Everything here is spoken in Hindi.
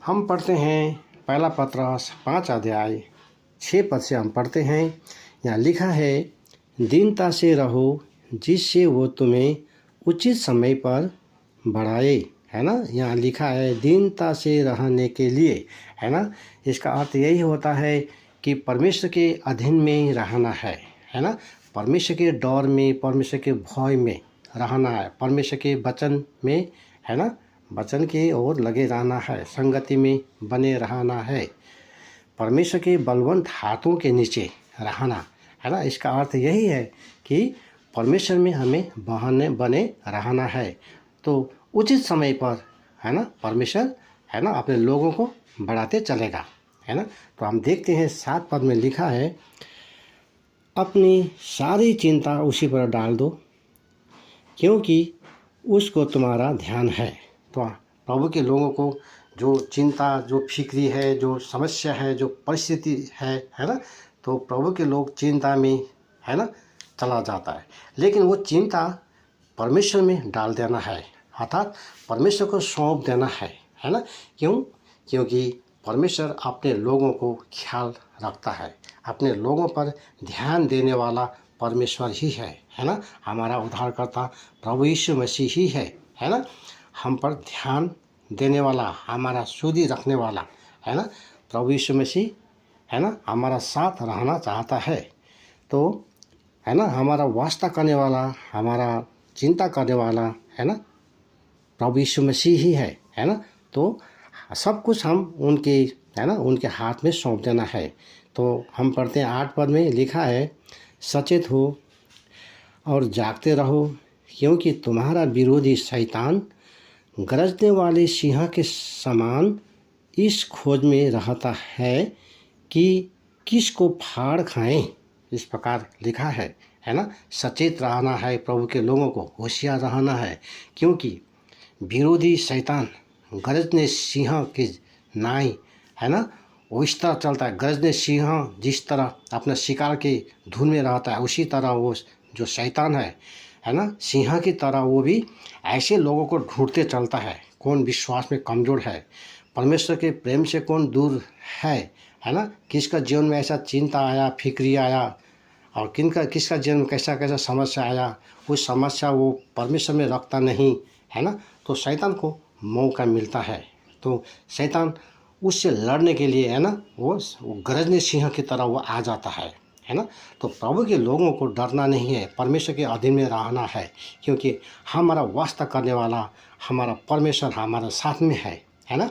हम पढ़ते हैं पहला पत्रस 5 अध्याय 6 पद से हम पढ़ते हैं। यहाँ लिखा है, दीनता से रहो जिससे वो तुम्हें उचित समय पर बढ़ाए, है ना। यहाँ लिखा है दीनता से रहने के लिए, है ना। इसका अर्थ यही होता है कि परमेश्वर के अधीन में रहना है ना। परमेश्वर के डर में, परमेश्वर के भय में रहना है, परमेश्वर के वचन में, है ना, वचन की ओर लगे रहना है, संगति में बने रहना है, परमेश्वर के बलवंत हाथों के नीचे रहना, है ना। इसका अर्थ यही है कि परमेश्वर में हमें बने रहना है। तो उचित समय पर, है ना, परमेश्वर, है ना, अपने लोगों को बढ़ाते चलेगा, है ना। तो हम देखते हैं 7 पद में लिखा है, अपनी सारी चिंता उसी पर डाल दो क्योंकि उसको तुम्हारा ध्यान है। तो प्रभु के लोगों को जो चिंता, जो फिक्री है, जो समस्या है, जो परिस्थिति है ना, तो प्रभु के लोग चिंता में, है ना, चला जाता है। लेकिन वो चिंता परमेश्वर में डाल देना है, अर्थात परमेश्वर को सौंप देना है ना। क्योंकि परमेश्वर अपने लोगों को ख्याल रखता है, अपने लोगों पर ध्यान देने वाला परमेश्वर ही है ना। हमारा उद्धारकर्ता प्रभु यीशु मसीह ही है ना। हम पर ध्यान देने वाला, हमारा सुधि रखने वाला, है ना, प्रभु यीशु मसीह, है ना, हमारा साथ रहना चाहता है। तो, है ना, हमारा वास्ता करने वाला, हमारा चिंता करने वाला, है ना, प्रभु यीशु मसीह ही है ना। तो सब कुछ हम उनके, है ना, उनके हाथ में सौंप देना है। तो हम पढ़ते हैं 8 पद में लिखा है, सचेत हो और जागते रहो क्योंकि तुम्हारा विरोधी शैतान गरजने वाले सिंह के समान इस खोज में रहता है कि किसको फाड़ खाएं। इस प्रकार लिखा है ना। सचेत रहना है, प्रभु के लोगों को होशियार रहना है, क्योंकि विरोधी शैतान गरजने सिंह के नाई, है ना, वो इस तरह चलता है। गरजने सिंह जिस तरह अपना शिकार के धुन में रहता है, उसी तरह वो जो शैतान है ना, सिंह की तरह वो भी ऐसे लोगों को ढूंढते चलता है। कौन विश्वास में कमज़ोर है, परमेश्वर के प्रेम से कौन दूर है ना। किसका जीवन में ऐसा चिंता आया, फिक्री आया, और किसका जीवन में कैसा कैसा समस्या आया, उस समस्या वो परमेश्वर में रखता नहीं, है ना। तो शैतान को मौका मिलता है। तो शैतान उससे लड़ने के लिए, है ना, वो गरजने सिंह की तरह वो आ जाता है ना। तो प्रभु के लोगों को डरना नहीं है, परमेश्वर के अधीन में रहना है, क्योंकि हमारा वास्ता करने वाला हमारा परमेश्वर हमारे साथ में है ना।